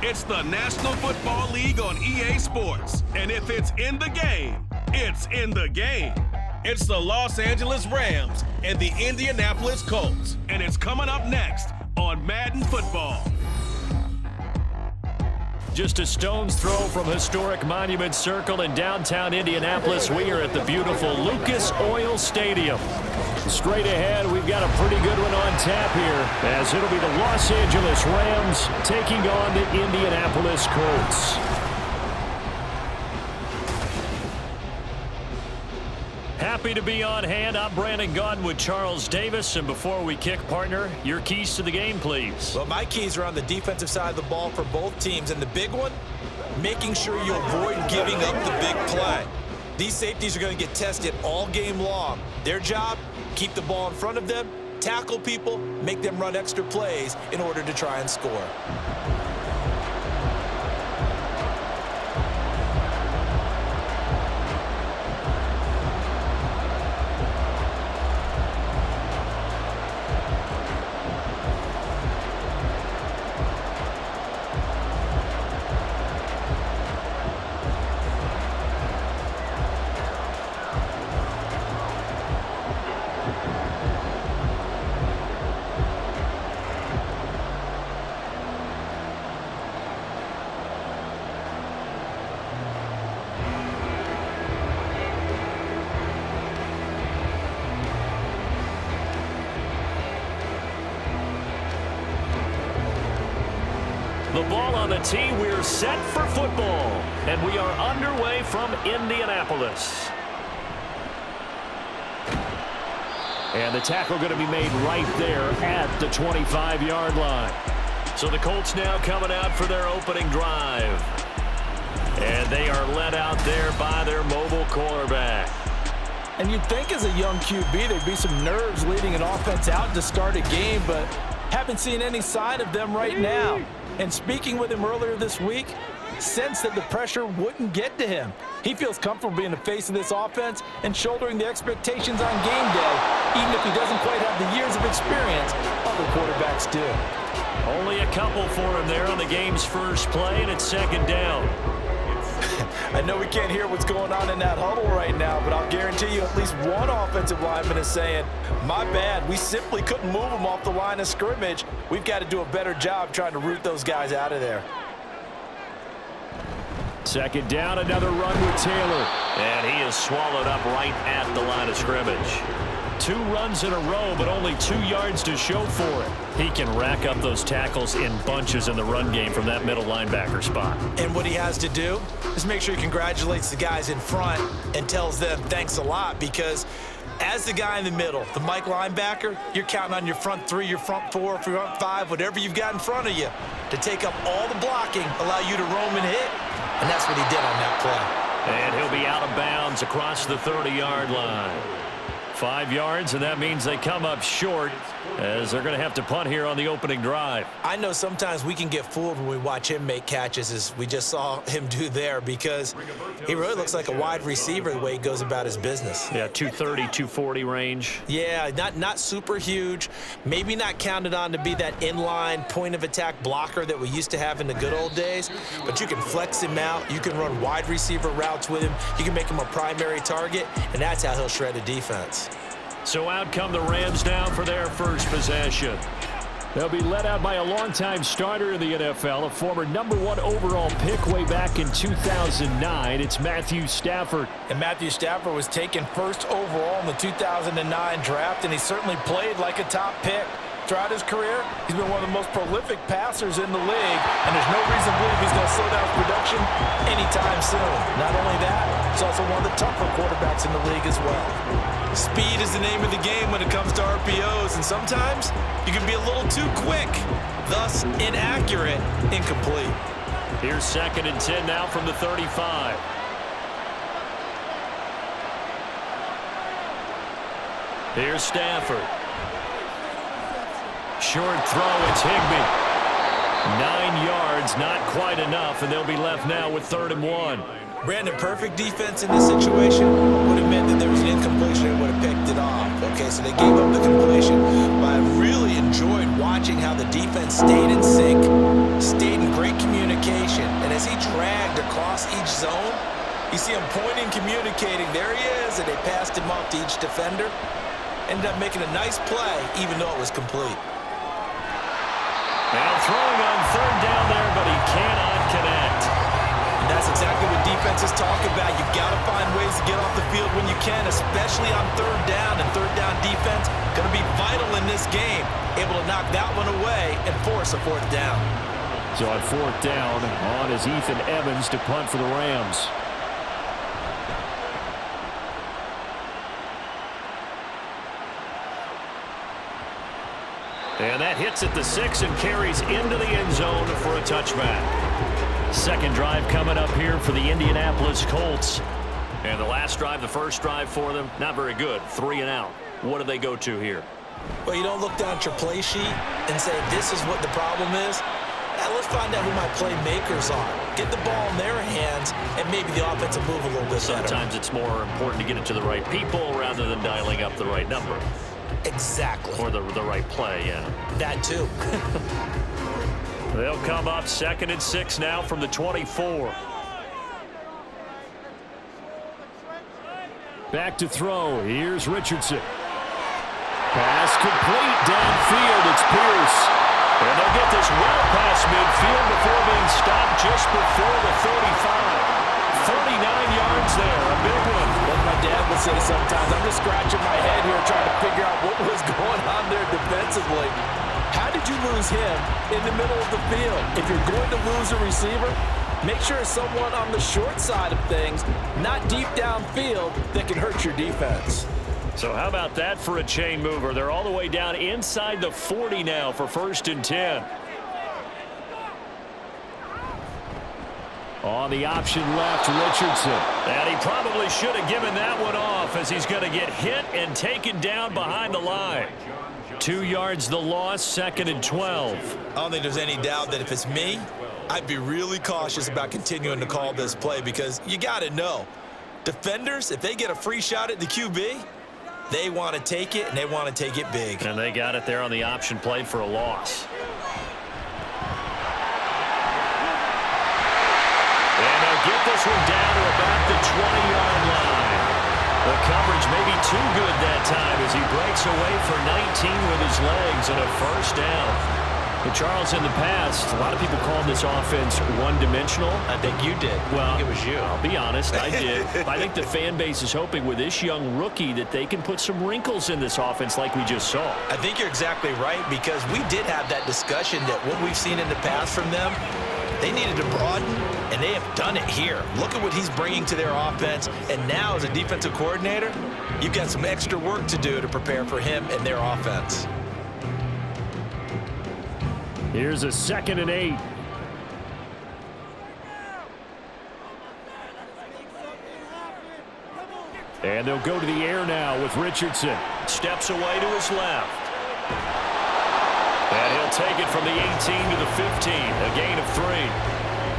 It's the National Football League on EA Sports. And if it's in the game, it's in the game. It's the Los Angeles Rams and the Indianapolis Colts. And it's coming up next on Madden Football. Just a stone's throw from historic Monument Circle in downtown Indianapolis. We are at the beautiful Lucas Oil Stadium. Straight ahead, we've got a pretty good one on tap here, as it'll be the Los Angeles Rams taking on the Indianapolis Colts. Happy to be on hand. I'm Brandon Gaudin with Charles Davis. And before we kick, partner, your keys to the game, please. Well, my keys are on the defensive side of the ball for both teams. And the big one, making sure you avoid giving up the big play. These safeties are going to get tested all game long. Their job, keep the ball in front of them, tackle people, make them run extra plays in order to try and score. The ball on the tee, we're set for football, and we are underway from Indianapolis. And the tackle going to be made right there at the 25-yard line. So the Colts now coming out for their opening drive. And they are led out there by their mobile quarterback. And you'd think as a young QB there'd be some nerves leading an offense out to start a game, but haven't seen any sign of them right now. And speaking with him earlier this week, sensed that the pressure wouldn't get to him. He feels comfortable being the face of this offense and shouldering the expectations on game day, even if he doesn't quite have the years of experience other quarterbacks do. Only a couple for him there on the game's first play, and it's second down. I know we can't hear what's going on in that huddle right now, but I'll guarantee you at least one offensive lineman is saying, my bad, we simply couldn't move them off the line of scrimmage. We've got to do a better job trying to root those guys out of there. Second down, another run with Taylor. And he is swallowed up right at the line of scrimmage. 2 runs in a row, but only 2 yards to show for it. He can rack up those tackles in bunches in the run game from that middle linebacker spot. And what he has to do is make sure he congratulates the guys in front and tells them thanks a lot, because as the guy in the middle, the Mike linebacker, you're counting on your front 3, your front 4, front 5, whatever you've got in front of you to take up all the blocking, allow you to roam and hit. And that's what he did on that play. And he'll be out of bounds across the 30-yard line. 5 yards, and that means they come up short as they're going to have to punt here on the opening drive. I know sometimes we can get fooled when we watch him make catches, as we just saw him do there, because he really looks like a wide receiver the way he goes about his business. Yeah, 230, 240 range. Yeah, not super huge. Maybe not counted on to be that inline point-of-attack blocker that we used to have in the good old days, but you can flex him out. You can run wide receiver routes with him. You can make him a primary target, and that's how he'll shred a defense. So out come the Rams now for their first possession. They'll be led out by a longtime starter in the NFL, a former #1 overall pick way back in 2009. It's Matthew Stafford. And Matthew Stafford was taken first overall in the 2009 draft, and he certainly played like a top pick. Throughout his career, he's been one of the most prolific passers in the league, and there's no reason to believe he's going to slow down his production anytime soon. Not only that, he's also one of the tougher quarterbacks in the league as well. Speed is the name of the game when it comes to RPOs, and sometimes you can be a little too quick, thus inaccurate, incomplete. Here's 2nd and 10 now from the 35. Here's Stafford. Short throw, it's Higbee. 9 yards, not quite enough, and they'll be left now with 3rd and 1. Brandon, perfect defense in this situation would have meant that there was an incompletion and would have picked it off. Okay, so they gave up the completion, but I really enjoyed watching how the defense stayed in sync, stayed in great communication, he dragged across each zone. You see him pointing, communicating. There he is, and they passed him off to each defender. Ended up making a nice play, even though it was complete. Now throwing on third down there, but he cannot connect. And that's exactly what defenses talk about. You've got to find ways to get off the field when you can, especially on third down. And third down defense going to be vital in this game. Able to knock that one away and force a fourth down. So on fourth down, on is Ethan Evans to punt for the Rams. And that hits at the 6 and carries into the end zone for a touchback. Second drive coming up here for the Indianapolis Colts. And the last drive, the first drive for them, not very good. 3 and out. What do they go to here? Well, you don't look down at your play sheet and say, this is what the problem is. Now, let's find out who my playmakers are. Get the ball in their hands, and maybe the offense will move a little bit better. Sometimes it's more important to get it to the right people rather than dialing up the right number. Exactly. Or the right play, yeah. That too. They'll come up 2nd and 6 now from the 24. Back to throw. Here's Richardson. Pass complete downfield. It's Pierce. And they'll get this well past midfield before being stopped just before the 35. 49 yards there, a big one. Like my dad would say sometimes, I'm just scratching my head here trying to figure out what was going on there defensively. How did you lose him in the middle of the field? If you're going to lose a receiver, make sure it's someone on the short side of things, not deep downfield, that can hurt your defense. So how about that for a chain mover? They're all the way down inside the 40 now for 1st and 10. On the option left, Richardson. And he probably should have given that one off as he's going to get hit and taken down behind the line. 2 yards the loss, 2nd and 12. I don't think there's any doubt that if it's me, I'd be really cautious about continuing to call this play because you got to know, defenders, if they get a free shot at the QB, they want to take it, and they want to take it big. And they got it there on the option play for a loss. And they'll get this one down to about the 20-yard line. The coverage may be too good that time as he breaks away for 19 with his legs and a first down. But Charles, in the past, a lot of people called this offense one-dimensional. I think you did. Well, I think it was you. I'll be honest, I did. I think the fan base is hoping with this young rookie that they can put some wrinkles in this offense like we just saw. I think you're exactly right because we did have that discussion that what we've seen in the past from them, they needed to broaden, and they have done it here. Look at what he's bringing to their offense, and now as a defensive coordinator, you've got some extra work to do to prepare for him and their offense. Here's a 2nd and 8. And they'll go to the air now with Richardson. Steps away to his left. And he'll take it from the 18 to the 15, a gain of 3.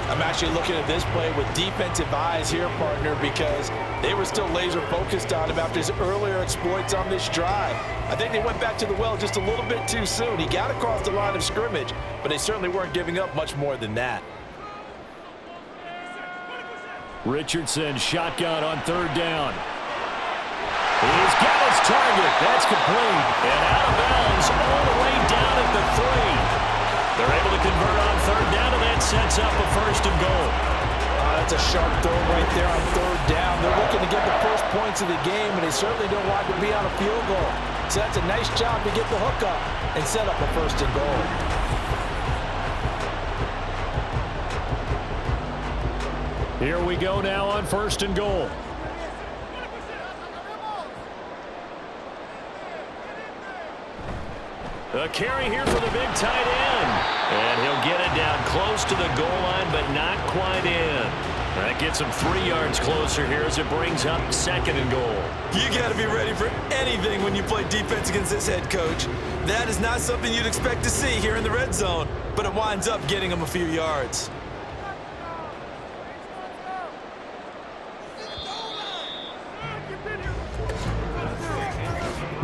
I'm actually looking at this play with defensive eyes here, partner, because they were still laser focused on him after his earlier exploits on this drive. I think they went back to the well just a little bit too soon. He got across the line of scrimmage, but they certainly weren't giving up much more than that. Richardson shotgun on 3rd down. He's got his target. That's complete. And out of bounds all the way down at the 3. They're able to convert on 3rd down, and that sets up a 1st and goal. That's a sharp throw right there on 3rd down. They're looking to get the first points of the game, and they certainly don't want to be on a field goal. So that's a nice job to get the hook up and set up a 1st and goal. Here we go now on 1st and goal. A carry here for the big tight end. And he'll get it down close to the goal line, but not quite in. That gets him 3 yards closer here as it brings up 2nd and goal. You got to be ready for anything when you play defense against this head coach. That is not something you'd expect to see here in the red zone, but it winds up getting him a few yards.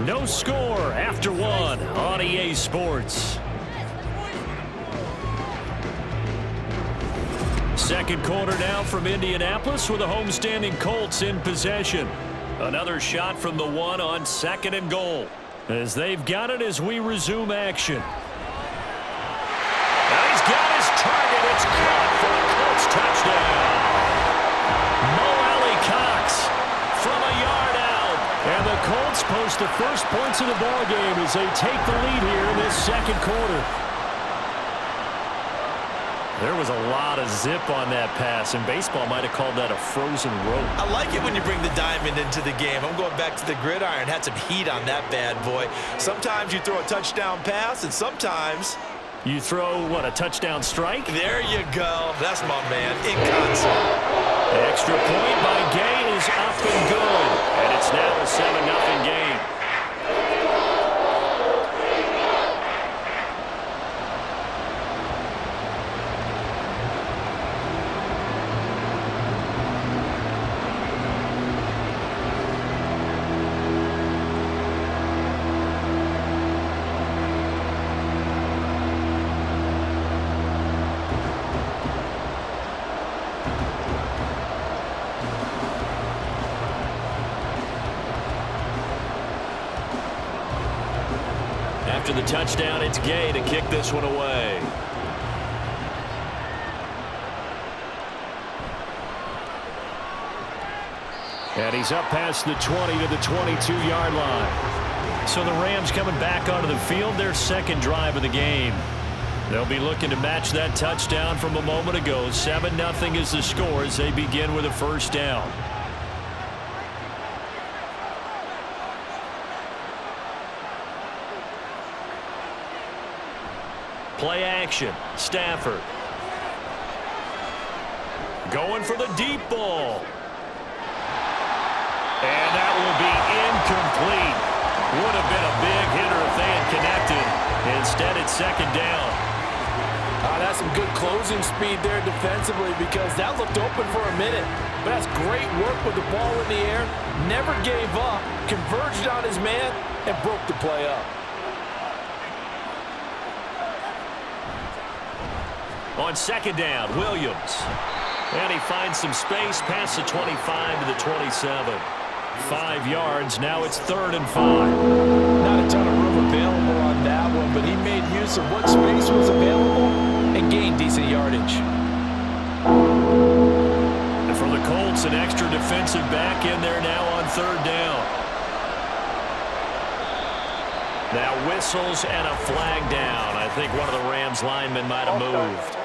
No score after 1 on EA Sports. Second quarter now from Indianapolis with the homestanding Colts in possession. Another shot from the one on 2nd and goal. As they've got it as we resume action. Now he's got his target. It's caught for the Colts touchdown. Mo Alley Cox from a yard out. And the Colts post the first points of the ballgame as they take the lead here in this second quarter. There was a lot of zip on that pass, and baseball might have called that a frozen rope. I like it when you bring the diamond into the game. I'm going back to the gridiron. Had some heat on that bad boy. Sometimes you throw a touchdown pass, and sometimes you throw, what, a touchdown strike? There you go. That's my man, in concept. The extra point by Gay is up and good, and it's now a 7-0 game. After the touchdown, it's Gay to kick this one away. And he's up past the 20 to the 22-yard line. So the Rams coming back onto the field, their second drive of the game. They'll be looking to match that touchdown from a moment ago. 7-0 is the score as they begin with a first down. Play action. Stafford. Going for the deep ball. And that will be incomplete. Would have been a big hitter if they had connected. Instead, it's second down. That's some good closing speed there defensively because that looked open for a minute. But that's great work with the ball in the air. Never gave up. Converged on his man and broke the play up. On second down, Williams. And he finds some space past the 25 to the 27. 5 yards. Now it's 3rd and 5. Not a ton of room available on that one, but he made use of what space was available and gained decent yardage. And for the Colts, an extra defensive back in there now on 3rd down. Now whistles and a flag down. I think one of the Rams linemen might have moved.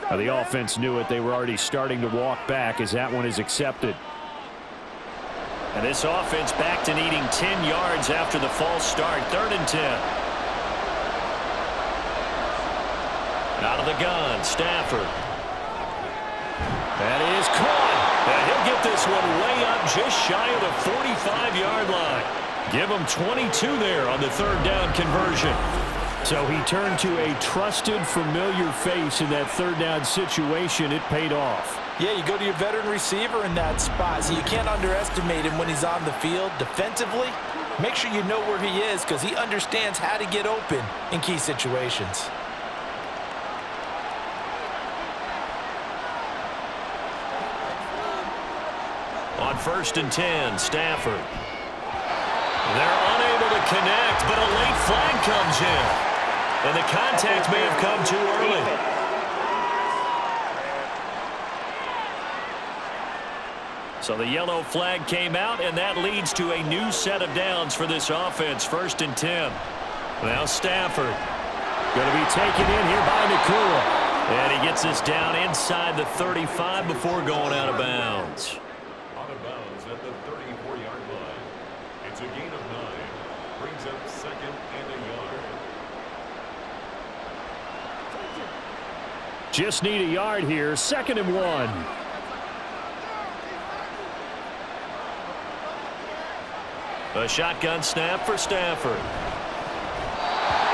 Now the offense knew it. They were already starting to walk back as that one is accepted. And this offense back to needing 10 yards after the false start. 3rd and 10. Out of the gun, Stafford. That is caught. And he'll get this one way up just shy of the 45-yard line. Give him 22 there on the 3rd down conversion. So he turned to a trusted, familiar face in that 3rd down situation. It paid off. Yeah, you go to your veteran receiver in that spot, so you can't underestimate him when he's on the field. Defensively, make sure you know where he is because he understands how to get open in key situations. On 1st and 10, Stafford. They're unable to connect, but a late flag comes in. And the contact may have come too early. So the yellow flag came out, and that leads to a new set of downs for this offense. 1st and 10. Now Stafford going to be taken in here by Nakua. And he gets this down inside the 35 before going out of bounds. Out of bounds at the 34-yard line. It's a gain of 9. Brings up 2nd and a yard. Just need a yard here. 2nd and 1. A shotgun snap for Stafford.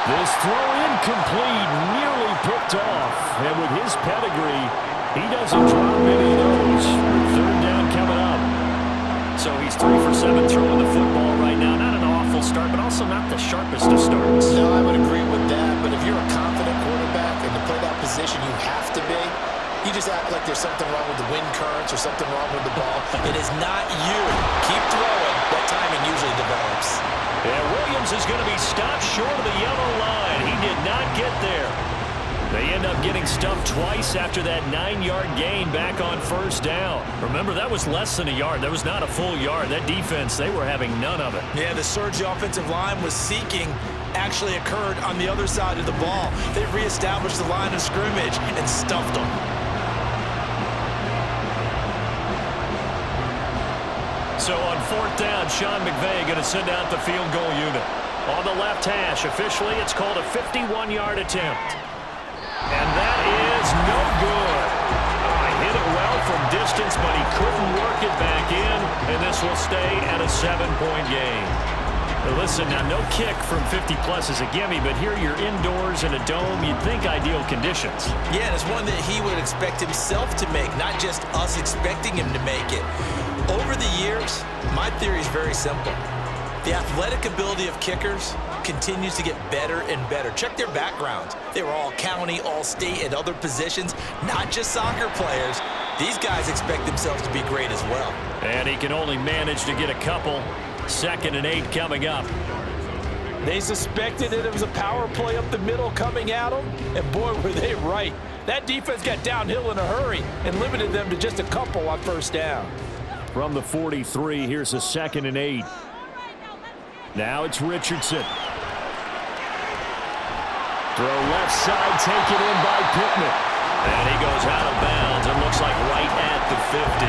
This throw incomplete, nearly picked off. And with his pedigree, he doesn't drop any of those. 3rd down coming up. So he's 3 for 7 throwing the football right now. Not an awful start, but also not the sharpest of starts. No, I would agree with that. But if you're a confident quarterback and to play that position, you have to You just act like there's something wrong with the wind currents or something wrong with the ball. It is not you. Keep throwing. That timing usually develops. Yeah, Williams is going to be stopped short of the yellow line. He did not get there. They end up getting stuffed twice after that 9-yard gain back on first down. Remember, that was less than a yard. That was not a full yard. That defense, they were having none of it. Yeah, the surge the offensive line was seeking actually occurred on the other side of the ball. They reestablished the line of scrimmage and stuffed them. So on fourth down, Sean McVay going to send out the field goal unit. On the left hash, officially, it's called a 51-yard attempt. And that is no good. Hit it well from distance, but he couldn't work it back in, and this will stay at a 7-point game. Now listen, now no kick from 50-plus is a gimme, but here you're indoors in a dome. You'd think ideal conditions. Yeah, and it's one that he would expect himself to make, not just us expecting him to make it. Over the years, my theory is very simple. The athletic ability of kickers continues to get better and better. Check their backgrounds. They were all county, all state, at other positions, not just soccer players. These guys expect themselves to be great as well. And he can only manage to get a couple. 2nd and 8 coming up. They suspected that it was a power play up the middle coming at them, and boy, were they right. That defense got downhill in a hurry and limited them to just a couple on first down. From the 43, here's a 2nd and 8. Now it's Richardson. Throw left side, taken in by Pittman. And he goes out of bounds. It looks like right at the 50.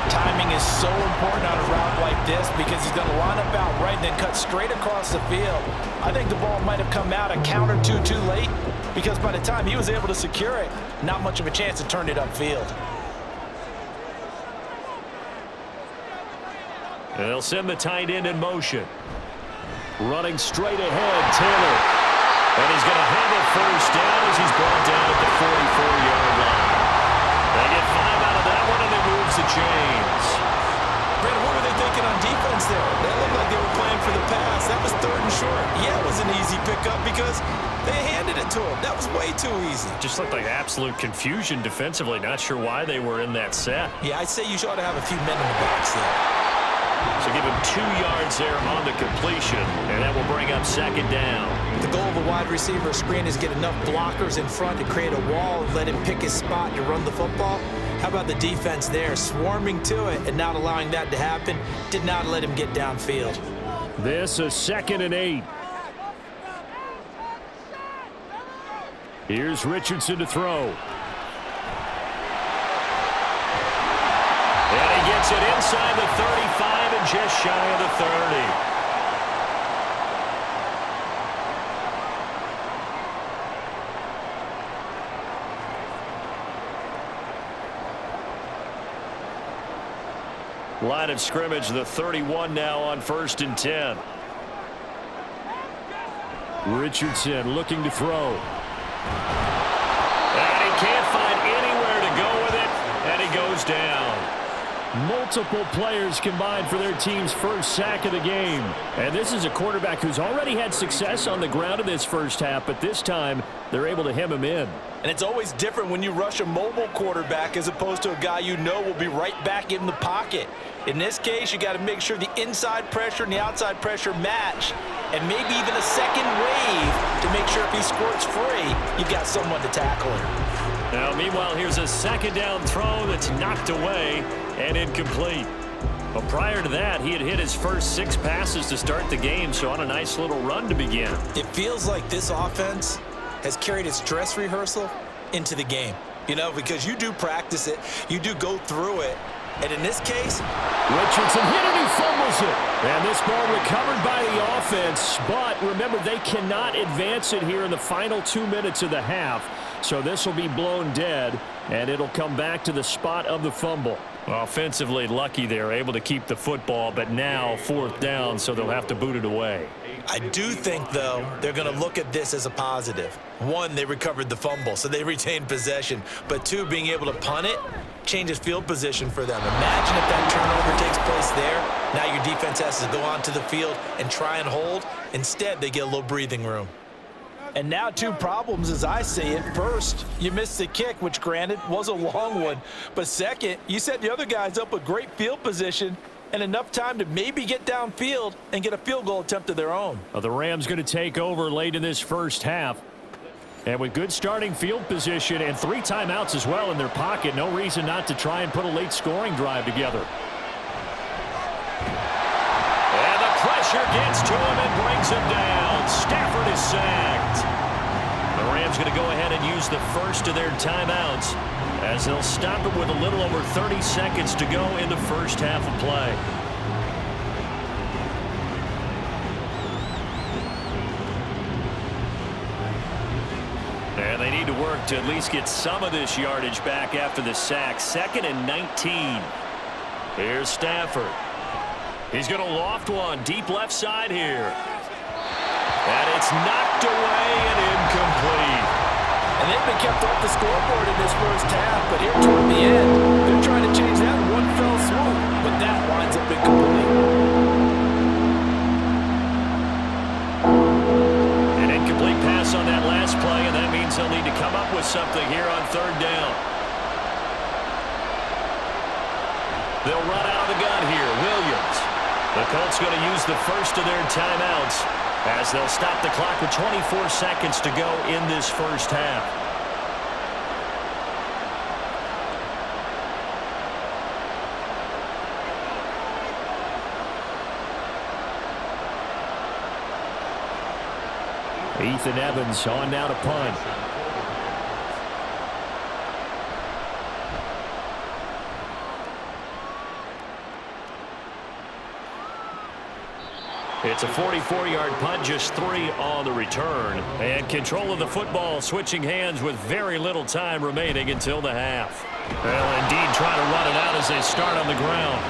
Timing is so important on a route like this because he's going to line up out right and then cut straight across the field. I think the ball might have come out a count or two too late because by the time he was able to secure it, not much of a chance to turn it upfield. They'll send the tight end in motion. Running straight ahead, Taylor. And he's going to have a first down as he's brought down at the 44-yard line. They get 5 out of that one, and it moves the chains. Brandon, what were they thinking on defense there? That looked like they were playing for the pass. That was 3rd and short. Yeah, it was an easy pickup because they handed it to him. That was way too easy. Just looked like absolute confusion defensively. Not sure why they were in that set. Yeah, I'd say you ought to have a few men in the box there. So give him 2 yards there on the completion, and that will bring up 2nd down. The goal of a wide receiver screen is get enough blockers in front to create a wall and let him pick his spot to run the football. How about the defense there, swarming to it and not allowing that to happen? Did not let him get downfield. This is 2nd and 8. Here's Richardson to throw. And he gets it inside the 35 and just shy of the 30. Line of scrimmage, the 31 now on 1st and 10. Richardson looking to throw. And he can't find anywhere to go with it, and he goes down. Multiple players combined for their team's first sack of the game. And this is a quarterback who's already had success on the ground in this first half, but this time they're able to hem him in. And it's always different when you rush a mobile quarterback as opposed to a guy you know will be right back in the pocket. In this case, you got to make sure the inside pressure and the outside pressure match, and maybe even a second wave to make sure if he squirts free, you've got someone to tackle him. Now, meanwhile, here's a 2nd down throw that's knocked away and incomplete. But prior to that, he had hit his first 6 passes to start the game, so on a nice little run to begin. It feels like this offense has carried its dress rehearsal into the game. You know, because you do practice it, you do go through it, and in this case, Richardson hit it, he fumbles it. And this ball recovered by the offense, but remember, they cannot advance it here in the final 2 minutes of the half. So this will be blown dead, and it'll come back to the spot of the fumble. Offensively lucky they're able to keep the football, but now 4th down, so they'll have to boot it away. I do think, though, they're going to look at this as a positive. 1, they recovered the fumble, so they retained possession. But 2, being able to punt it changes field position for them. Imagine if that turnover takes place there. Now your defense has to go onto the field and try and hold. Instead, they get a little breathing room. And now two problems as I see it. First, you missed the kick, which granted was a long one. But second, you set the other guys up with great field position and enough time to maybe get downfield and get a field goal attempt of their own. Well, the Rams going to take over late in this first half. And with good starting field position and 3 timeouts as well in their pocket, no reason not to try and put a late scoring drive together. And the pressure gets to him and brings him down. Stafford is sacked. The Rams going to go ahead and use the first of their timeouts as they'll stop it with a little over 30 seconds to go in the first half of play. And they need to work to at least get some of this yardage back after the sack. 2nd and 19. Here's Stafford. He's going to loft one deep left side here. And it's knocked away and incomplete. And they've been kept off the scoreboard in this first half, but here toward the end, they're trying to change that in one fell swoop, but that winds up incomplete. An incomplete pass on that last play, and that means they'll need to come up with something here on 3rd down. They'll run out of the gun here. Williams. The Colts going to use the first of their timeouts as they'll stop the clock with 24 seconds to go in this first half. Ethan Evans on now to punt. It's a 44-yard punt, just 3 on the return. And control of the football switching hands with very little time remaining until the half. Well, indeed, trying to run it out as they start on the ground.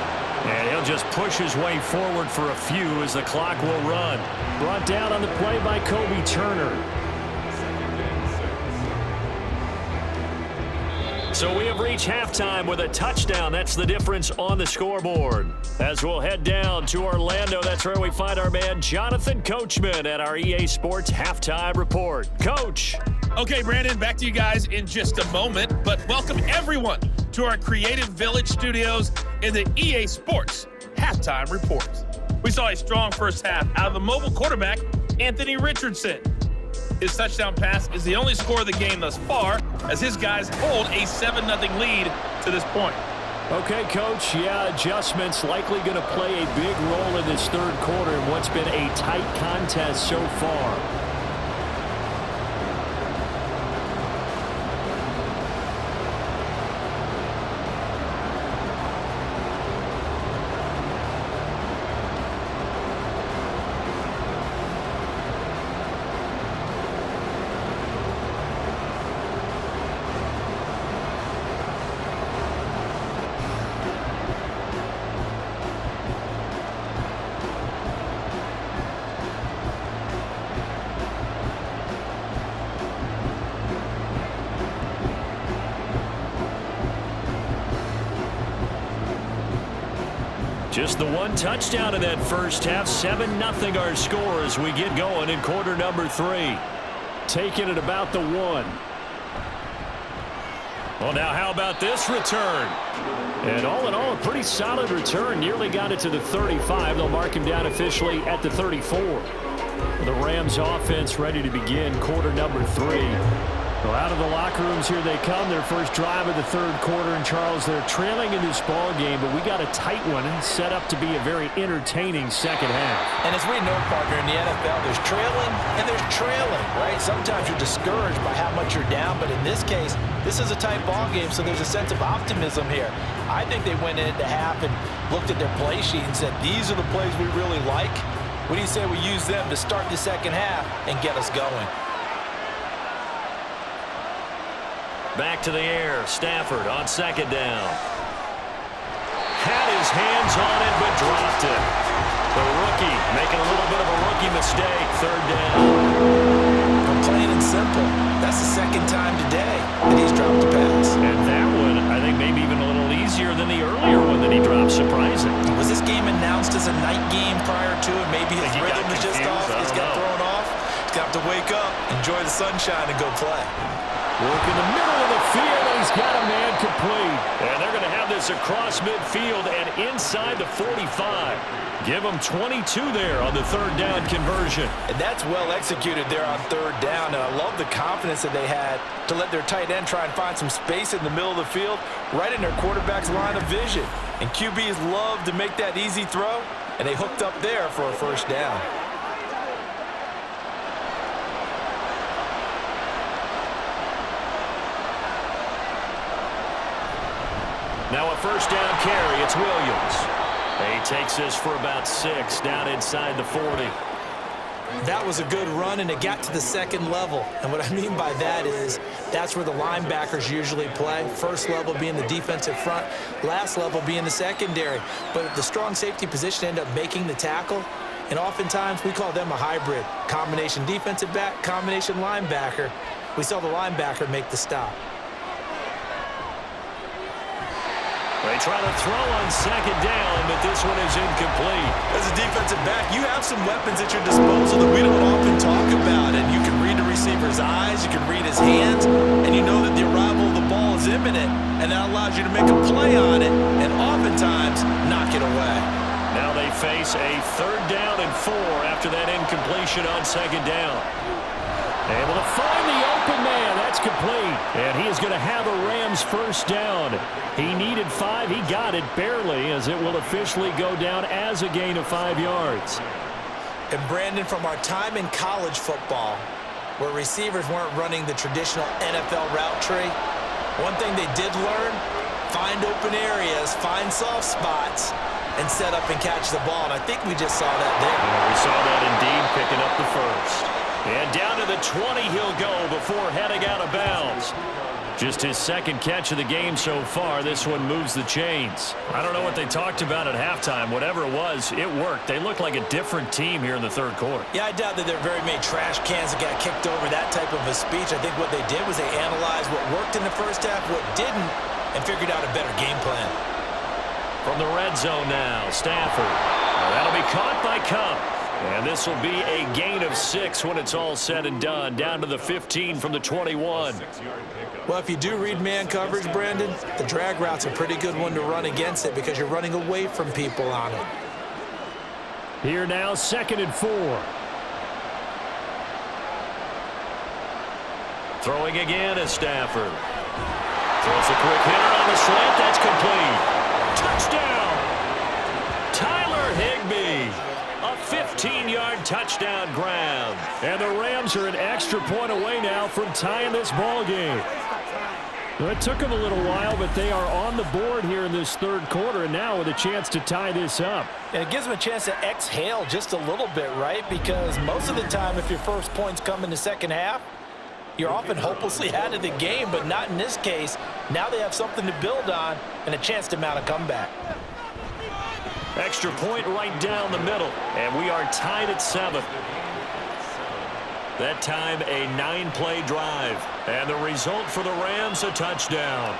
And he'll just push his way forward for a few as the clock will run. Brought down on the play by Kobe Turner. So we have reached halftime with a touchdown. That's the difference on the scoreboard. As we'll head down to Orlando, that's where we find our man Jonathan Coachman at our EA Sports Halftime Report. Coach. Okay, Brandon, back to you guys in just a moment. But welcome everyone to our Creative Village studios in the EA Sports Halftime Report. We saw a strong first half out of the mobile quarterback, Anthony Richardson. His touchdown pass is the only score of the game thus far, as his guys hold a 7-0 lead to this point. Okay, Coach, yeah, adjustments likely going to play a big role in this third quarter in what's been a tight contest so far. Just the one touchdown in that first half. 7-0 our score as we get going in quarter number 3. Taking it about the 1. Well, now how about this return? And all in all, a pretty solid return. Nearly got it to the 35. They'll mark him down officially at the 34. The Rams offense ready to begin quarter number 3. Well, out of the locker rooms here they come. Their first drive of the third quarter. And, Charles, they're trailing in this ball game, but we got a tight one set up to be a very entertaining second half. And as we know, partner, in the NFL, there's trailing and there's trailing, right? Sometimes you're discouraged by how much you're down, but in this case, this is a tight ball game, so there's a sense of optimism here. I think they went into half and looked at their play sheet and said, these are the plays we really like. What do you say we use them to start the second half and get us going? Back to the air. Stafford on second down. Had his hands on it, but dropped it. The rookie making a little bit of a rookie mistake. Third down. Plain and simple. That's the second time today that he's dropped a pass. And that one, I think, maybe even a little easier than the earlier one that he dropped. Surprising. Was this game announced as a night game prior to it? Maybe his rhythm was just off. He's got thrown off. going to have to wake up, enjoy the sunshine, and go play. Work in the middle of the field, and he's got a man complete. And they're going to have this across midfield and inside the 45. Give them 22 there on the third down conversion. And that's well executed there on third down. And I love the confidence that they had to let their tight end try and find some space in the middle of the field, right in their quarterback's line of vision. And QBs love to make that easy throw, and they hooked up there for a first down. Now a first down carry. It's Williams. He takes this for about 6 down inside the 40. That was a good run, and it got to the second level. And what I mean by that is that's where the linebackers usually play. First level being the defensive front, last level being the secondary. But the strong safety position ended up making the tackle, and oftentimes we call them a hybrid. Combination defensive back, combination linebacker. We saw the linebacker make the stop. They try to throw on second down, but this one is incomplete. As a defensive back, you have some weapons at your disposal that we don't often talk about. And you can read the receiver's eyes, you can read his hands, and you know that the arrival of the ball is imminent, and that allows you to make a play on it and oftentimes knock it away. Now they face a third down and 4 after that incompletion on second down. Able to find the open man. That's complete. And he is going to have a Rams first down. He needed 5. He got it barely, as it will officially go down as a gain of 5 yards. And Brandon, from our time in college football, where receivers weren't running the traditional NFL route tree, one thing they did learn, find open areas, find soft spots, and set up and catch the ball. And I think we just saw that there. Yeah, we saw that indeed, picking up the first. And down to the 20 he'll go before heading out of bounds. Just his second catch of the game so far. This one moves the chains. I don't know what they talked about at halftime. Whatever it was, it worked. They look like a different team here in the third quarter. Yeah, I doubt that there are very many trash cans that got kicked over that type of a speech. I think what they did was they analyzed what worked in the first half, what didn't, and figured out a better game plan. From the red zone now, Stafford. That'll be caught by Cup. And this will be a gain of 6 when it's all said and done. Down to the 15 from the 21. Well, if you do read man coverage, Brandon, the drag route's a pretty good one to run against it because you're running away from people on it. Here now, 2nd and 4. Throwing again is Stafford. Throws a quick hitter on the slant. That's complete. Touchdown! Tyler Higbee. A 15-yard touchdown grab. And the Rams are an extra point away now from tying this ball game. Well, it took them a little while, but they are on the board here in this third quarter, and now with a chance to tie this up. And it gives them a chance to exhale just a little bit, right? Because most of the time, if your first points come in the second half, you're often hopelessly out of the game, but not in this case. Now they have something to build on and a chance to mount a comeback. Extra point right down the middle, and we are tied at 7. That time, a 9-play drive. And the result for the Rams, a touchdown.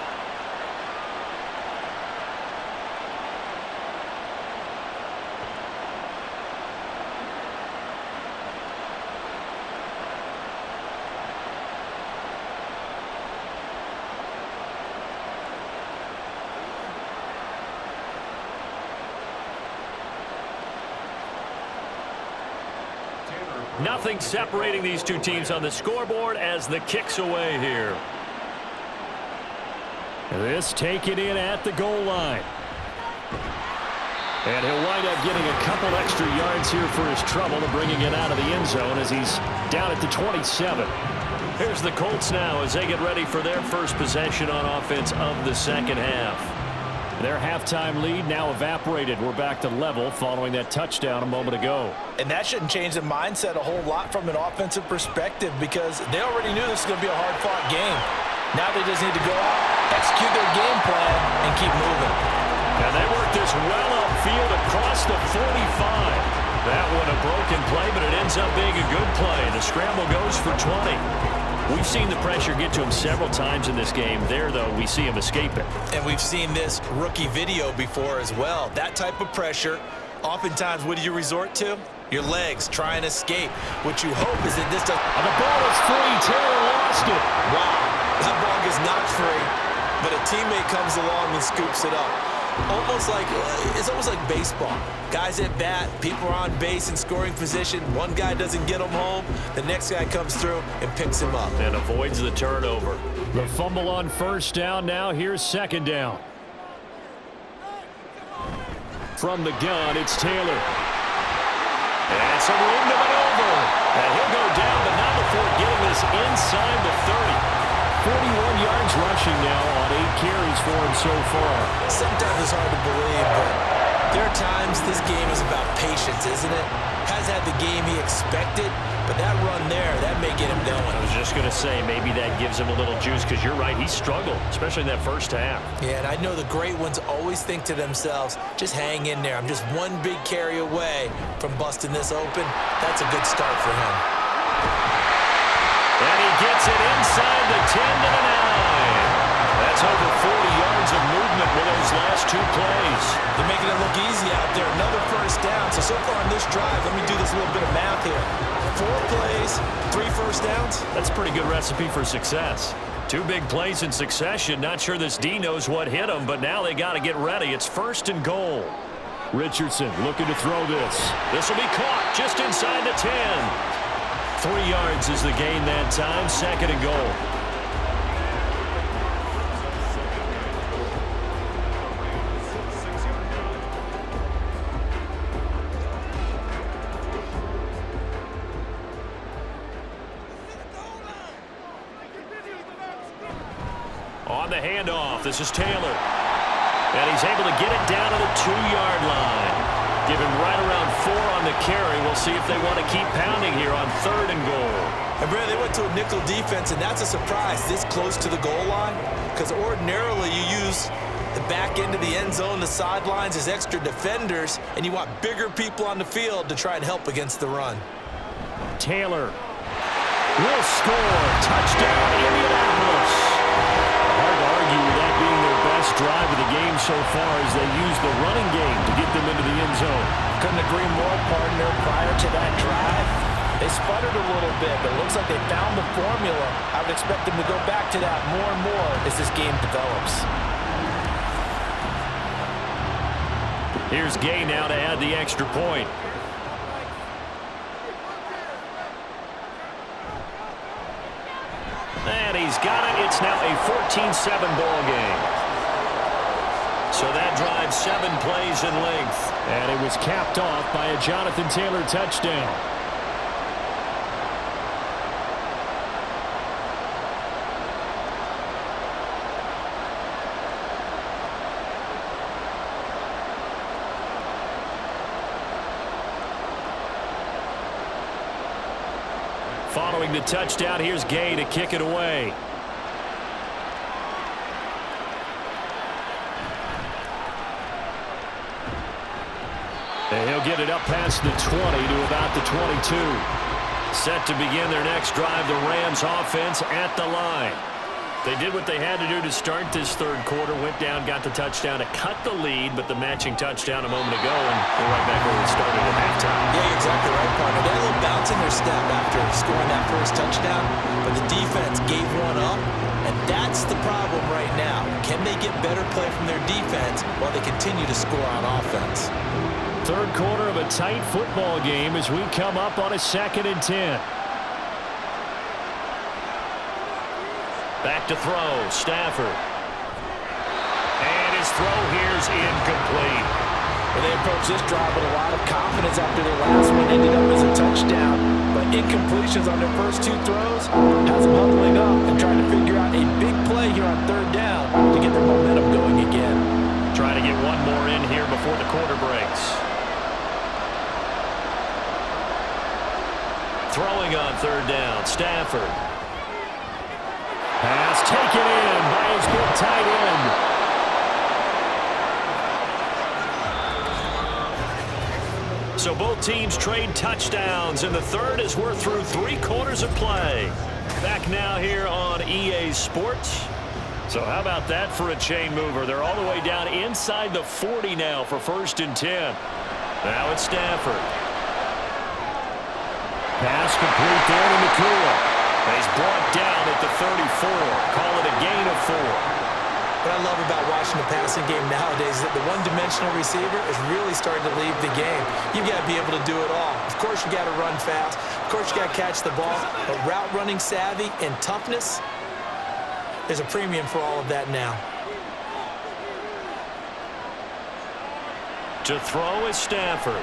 Nothing separating these two teams on the scoreboard as the kick's away here. This taken in at the goal line. And he'll wind up getting a couple extra yards here for his trouble and bringing it out of the end zone as he's down at the 27. Here's the Colts now as they get ready for their first possession on offense of the second half. Their halftime lead now evaporated. We're back to level following that touchdown a moment ago. And that shouldn't change the mindset a whole lot from an offensive perspective because they already knew this was going to be a hard-fought game. Now they just need to go out, execute their game plan, and keep moving. And they work this well upfield across the 45. That one a broken play, but it ends up being a good play. The scramble goes for 20. We've seen the pressure get to him several times in this game. There, though, we see him escape it. And we've seen this rookie video before as well. That type of pressure Oftentimes, what do you resort to? Your legs, try and escape. What you hope is that this does... The ball is free. Taylor lost it. Wow, that ball gets knocked free, but a teammate comes along and scoops it up. It's almost like baseball. Guys at bat, people are on base in scoring position. One guy doesn't get him home. The next guy comes through and picks him up. And avoids the turnover. The fumble on first down. Now here's second down. From the gun, it's Taylor. And some room to maneuver. And he'll go down, but not before getting this inside the 30. 41 yards rushing now on 8 carries for him so far. Sometimes it's hard to believe, but there are times this game is about patience, isn't it? Has had the game he expected, but that run there, that may get him going. I was just going to say, maybe that gives him a little juice, because you're right, he struggled, especially in that first half. Yeah, and I know the great ones always think to themselves, just hang in there. I'm just one big carry away from busting this open. That's a good start for him. And he gets it inside the 10 to the 9. That's over 40 yards of movement with those last 2 plays. They're making it look easy out there. Another first down. So far on this drive, let me do this little bit of math here. 4 plays, 3 first downs. That's a pretty good recipe for success. 2 big plays in succession. Not sure this D knows what hit him, but now they got to get ready. It's 1st and goal. Richardson looking to throw this. This will be caught just inside the 10. 3 yards is the gain that time. 2nd and goal. On the handoff, this is Taylor. And he's able to get it down to the 2-yard line. Give him right around 4 on the carry. We'll see if they want to keep pounding here on 3rd and goal. And Brad, they went to a nickel defense, and that's a surprise this close to the goal line, because ordinarily you use the back end of the end zone, the sidelines as extra defenders, and you want bigger people on the field to try and help against the run. Taylor will score. Touchdown, Indianapolis. Hard to argue with that being their best drive of the game so far as they use the running game to get them into the end zone. Couldn't agree more, partner. Prior to that drive, they sputtered a little bit, but it looks like they found the formula. I would expect them to go back to that more and more as this game develops. Here's Gay now to add the extra point. And he's got it. It's now a 14-7 ball game. So that drives 7 plays in length. And it was capped off by a Jonathan Taylor touchdown. Following the touchdown, here's Gay to kick it away. And he'll get it up past the 20 to about the 22. Set to begin their next drive, the Rams offense at the line. They did what they had to do to start this 3rd quarter, went down, got the touchdown to cut the lead, but the matching touchdown a moment ago, and we're right back where we started at halftime. Yeah, you're exactly right, partner. They had a little bounce in their step after scoring that first touchdown, but the defense gave one up, and that's the problem right now. Can they get better play from their defense while they continue to score on offense? 3rd quarter of a tight football game as we come up on a 2nd and 10. Back to throw, Stafford. And his throw here's incomplete. Well, they approached this drive with a lot of confidence after their last one ended up as a touchdown. But incompletions on their first 2 throws has them huddling up and trying to figure out a big play here on 3rd down to get their momentum going again. Trying to get one more in here before the quarter breaks. Throwing on 3rd down, Stafford. Pass taken in by his big tight end. So both teams trade touchdowns, and the 3rd as we're through 3 quarters of play. Back now here on EA Sports. So how about that for a chain mover? They're all the way down inside the 40 now for 1st and 10. Now it's Stafford. Pass complete there to Nakua. He's brought down at the 34. Call it a gain of 4. What I love about watching the passing game nowadays is that the one-dimensional receiver is really starting to leave the game. You've got to be able to do it all. Of course, you got to run fast. Of course, you got to catch the ball. But route running savvy and toughness, there's a premium for all of that now. To throw is Stafford.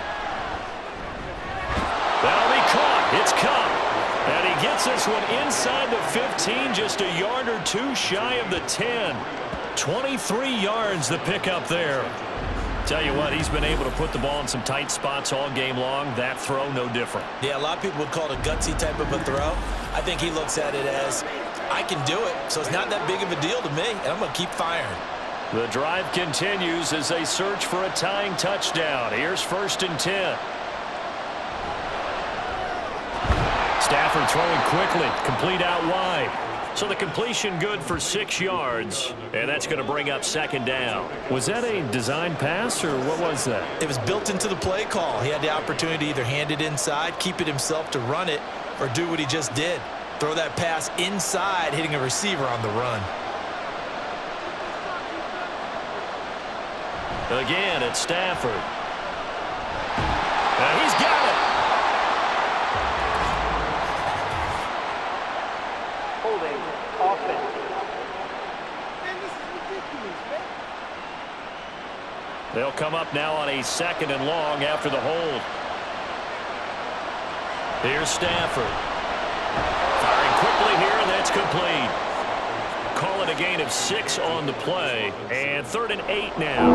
That'll be caught. It's caught. And he gets this one inside the 15, just a yard or two shy of the 10. 23 yards the pickup there. Tell you what, he's been able to put the ball in some tight spots all game long. That throw, no different. Yeah, a lot of people would call it a gutsy type of a throw. I think he looks at it as, I can do it, so it's not that big of a deal to me, and I'm going to keep firing. The drive continues as they search for a tying touchdown. Here's 1st and 10. Stafford throwing quickly, complete out wide. So the completion good for 6 yards, and that's going to bring up 2nd down. Was that a design pass, or what was that? It was built into the play call. He had the opportunity to either hand it inside, keep it himself to run it, or do what he just did. Throw that pass inside, hitting a receiver on the run. Again, it's Stafford. And he's got it. Holding offense. They'll come up now on a 2nd and long after the hold. Here's Stafford. Firing quickly here, and that's complete. Call it a gain of 6 on the play, and 3rd and 8 now.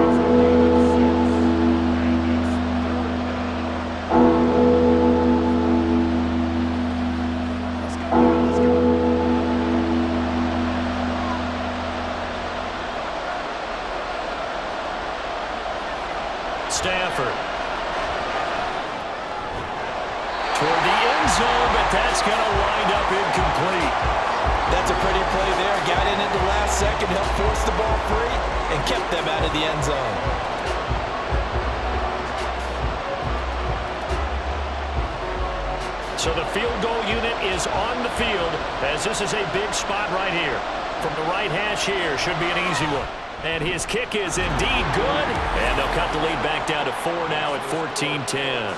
Stafford. Toward the end zone, but that's going to wind up incomplete. That's a pretty play there. Got in at the last second, helped force the ball free, and kept them out of the end zone. So the field goal unit is on the field, as this is a big spot right here. From the right hash here, should be an easy one. And his kick is indeed good, and they'll cut the lead back down to 4 now at 14-10.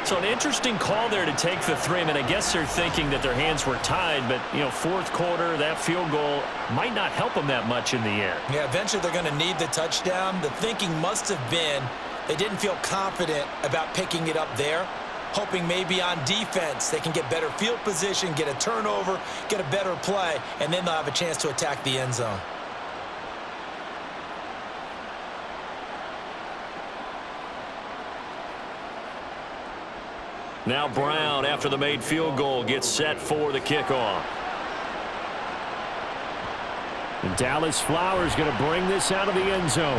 So an interesting call there to take the 3. I mean, I guess they're thinking that their hands were tied, but, you know, 4th quarter, that field goal might not help them that much in the end. Yeah, eventually they're going to need the touchdown. The thinking must have been they didn't feel confident about picking it up there, hoping maybe on defense they can get better field position, get a turnover, get a better play, and then they'll have a chance to attack the end zone. Now Brown, after the made field goal, gets set for the kickoff. And Dallas Flowers going to bring this out of the end zone.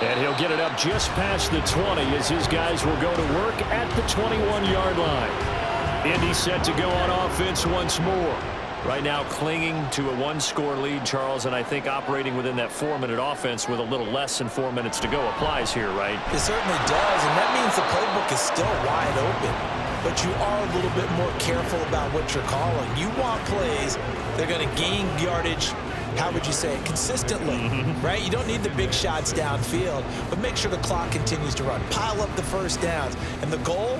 And he'll get it up just past the 20 as his guys will go to work at the 21-yard line. Indy set to go on offense once more. Right now clinging to a 1-score lead, Charles, and I think operating within that 4-minute offense with a little less than 4 minutes to go applies here, right? It certainly does, and that means the playbook is still wide open. But you are a little bit more careful about what you're calling. You want plays that are going to gain yardage, how would you say it, consistently, right? You don't need the big shots downfield, but make sure the clock continues to run. Pile up the first downs, and the goal,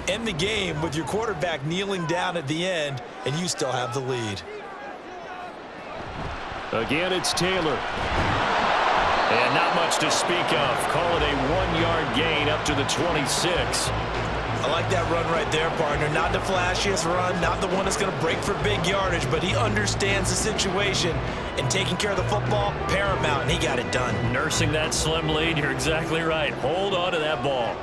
end the game with your quarterback kneeling down at the end, and you still have the lead. Again, it's Taylor. And not much to speak of. Call it a 1-yard gain up to the 26. I like that run right there, partner. Not the flashiest run, not the one that's going to break for big yardage, but he understands the situation, and taking care of the football, paramount, and he got it done. Nursing that slim lead, you're exactly right. Hold on to that ball.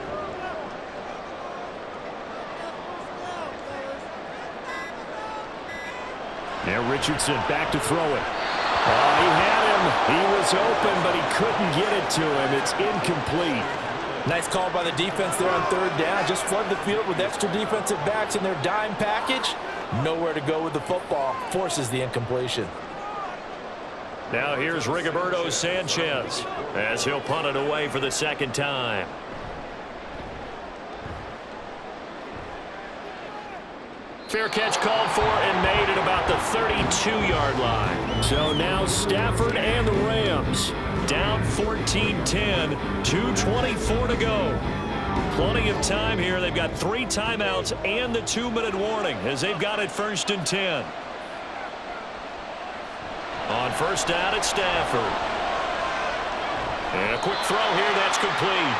Now Richardson back to throw it. He had him. He was open, but he couldn't get it to him. It's incomplete. Nice call by the defense there on 3rd down. Just flood the field with extra defensive backs in their dime package. Nowhere to go with the football. Forces the incompletion. Now here's Rigoberto Sanchez as he'll punt it away for the 2nd time. Fair catch called for and made at about the 32-yard line. So now Stafford and the Rams down 14-10, 2:24 to go. Plenty of time here. They've got 3 timeouts and the 2-minute warning as they've got it 1st and 10. On first down, it's Stafford. And a quick throw here. That's complete.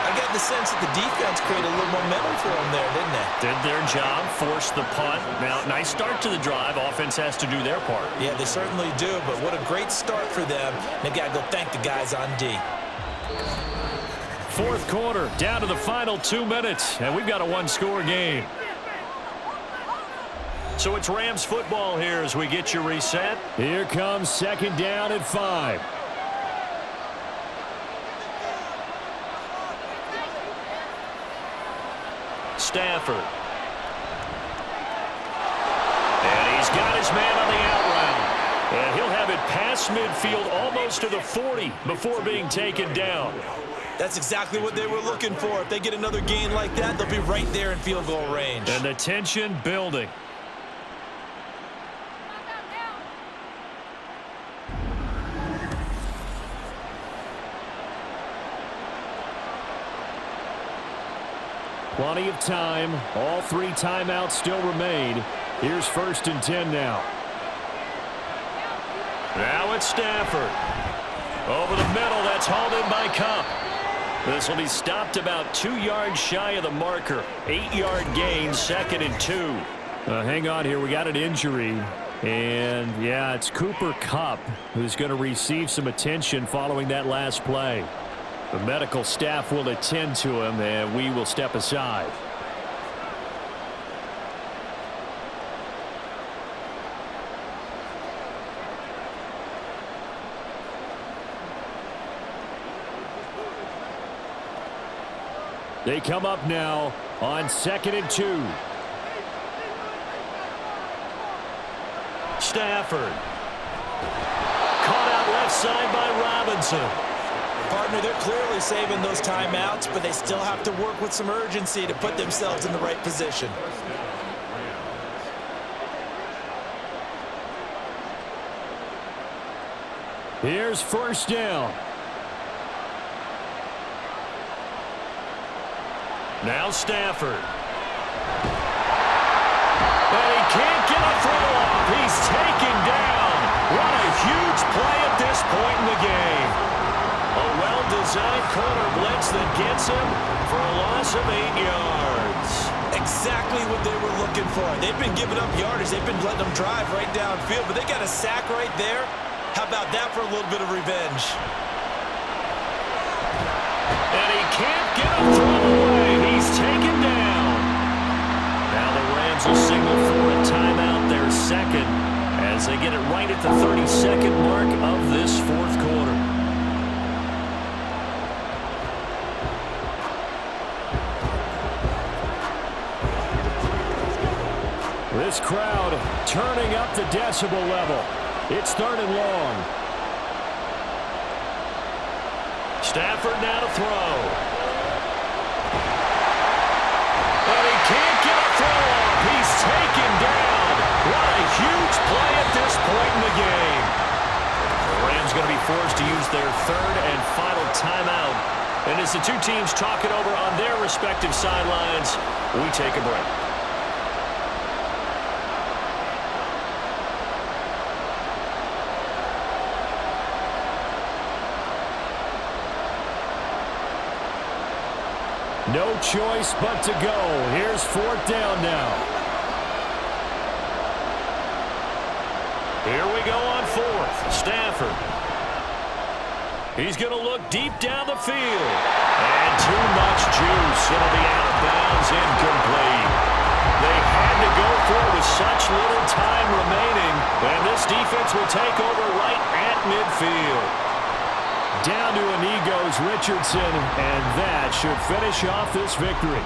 I got the sense that the defense created a little momentum for them there, didn't they? Did their job, forced the punt. Now, nice start to the drive. Offense has to do their part. Yeah, they certainly do, but what a great start for them. They've got to go thank the guys on D. 4th quarter, down to the final 2 minutes, and we've got a 1-score game. So it's Rams football here as we get you reset. Here comes 2nd down and 5. Stafford. And he's got his man on the out route. And he'll have it past midfield almost to the 40 before being taken down. That's exactly what they were looking for. If they get another gain like that, they'll be right there in field goal range. And the tension building. Plenty of time. All 3 timeouts still remain. Here's 1st and 10 now. Now it's Stafford. Over the middle, that's hauled in by Cup. This will be stopped about 2 yards shy of the marker. 8-yard gain, 2nd and 2. Hang on here. We got an injury. And, yeah, it's Cooper Kupp who's going to receive some attention following that last play. The medical staff will attend to him, and we will step aside. They come up now on 2nd and 2. Stafford. Caught out left side by Robinson. Partner, they're clearly saving those timeouts, but they still have to work with some urgency to put themselves in the right position. Here's 1st down. Now Stafford. And he can't get a throw off. He's taken down. What a huge play at this point in the game. A well-designed corner blitz that gets him for a loss of 8 yards. Exactly what they were looking for. They've been giving up yardage. They've been letting them drive right downfield, but they got a sack right there. How about that for a little bit of revenge? And he can't get a throw away. He's taken down. Now the Rams will signal for a timeout, their 2nd, as they get it right at the 32nd mark of this 4th quarter. This crowd turning up the decibel level. It's 3rd and long. Stafford now to throw. And he can't get a throw off. He's taken down. What a huge play at this point in the game. The Rams going to be forced to use their 3rd and final timeout. And as the 2 teams talk it over on their respective sidelines, we take a break. No choice but to go. Here's 4th down now. Here we go on 4th. Stafford. He's going to look deep down the field. And too much juice. It'll be out of bounds, incomplete. They had to go for it with such little time remaining. And this defense will take over right at midfield. Down to a knee goes Richardson, and that should finish off this victory.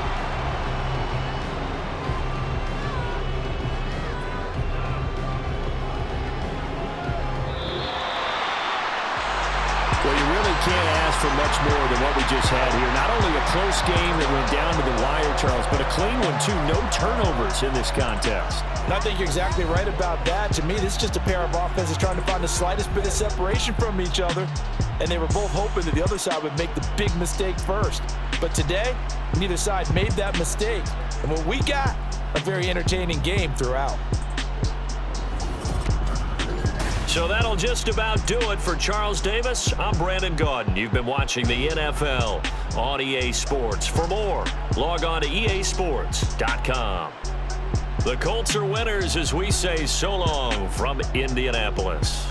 Well, you really can't ask for much more than what we just had here. Not only a close game that went down to the wire, Charles, but a clean one, too. No turnovers in this contest. And I think you're exactly right about that. To me, this is just a pair of offenses trying to find the slightest bit of separation from each other. And they were both hoping that the other side would make the big mistake first. But today, neither side made that mistake. And what we got, a very entertaining game throughout. So that'll just about do it for Charles Davis. I'm Brandon Gaudin. You've been watching the NFL on EA Sports. For more, log on to easports.com. The Colts are winners as we say so long from Indianapolis.